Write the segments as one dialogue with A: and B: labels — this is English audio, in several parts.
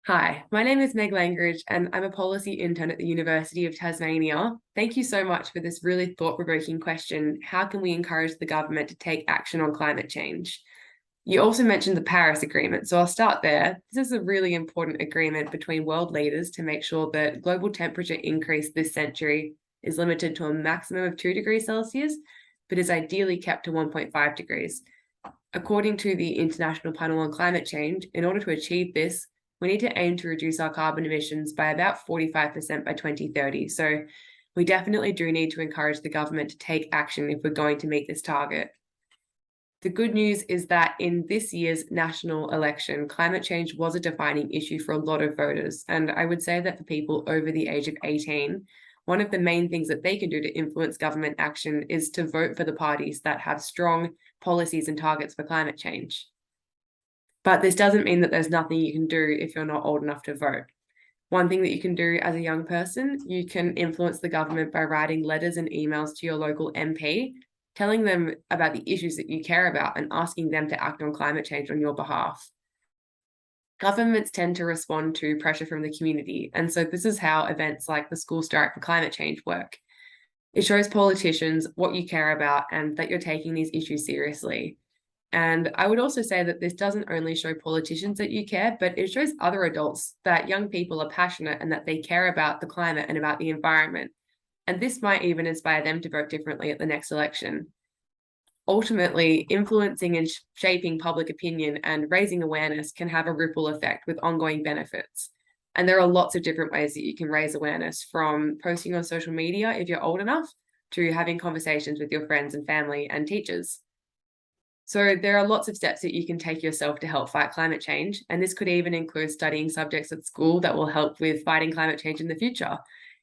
A: Hi, my name is Meg Langridge, and I'm a policy intern at the University of Tasmania. Thank you so much for this really thought-provoking question. How can we encourage the government to take action on climate change? You also mentioned the Paris Agreement, so I'll start there. This is a really important agreement between world leaders to make sure that global temperature increase this century is limited to a maximum of 2 degrees Celsius, but is ideally kept to 1.5 degrees. According to the International Panel on Climate Change, in order to achieve this, we need to aim to reduce our carbon emissions by about 45% by 2030. So we definitely do need to encourage the government to take action if we're going to meet this target. The good news is that in this year's national election, climate change was a defining issue for a lot of voters. And I would say that for people over the age of 18, one of the main things that they can do to influence government action is to vote for the parties that have strong policies and targets for climate change. But this doesn't mean that there's nothing you can do if you're not old enough to vote. One thing that you can do as a young person, you can influence the government by writing letters and emails to your local MP, telling them about the issues that you care about and asking them to act on climate change on your behalf. Governments tend to respond to pressure from the community, and so this is how events like the school strike for climate change work. It shows politicians what you care about and that you're taking these issues seriously. And I would also say that this doesn't only show politicians that you care, but it shows other adults that young people are passionate and that they care about the climate and about the environment. And this might even inspire them to vote differently at the next election. Ultimately, influencing and shaping public opinion and raising awareness can have a ripple effect with ongoing benefits. And there are lots of different ways that you can raise awareness, from posting on social media if you're old enough to having conversations with your friends and family and teachers. So there are lots of steps that you can take yourself to help fight climate change, and this could even include studying subjects at school that will help with fighting climate change in the future.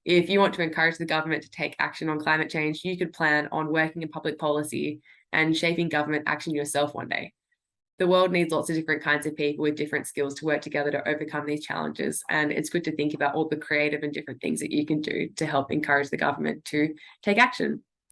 A: If you want to encourage the government to take action on climate change, you could plan on working in public policy and shaping government action yourself one day. The world needs lots of different kinds of people with different skills to work together to overcome these challenges, and it's good to think about all the creative and different things that you can do to help encourage the government to take action.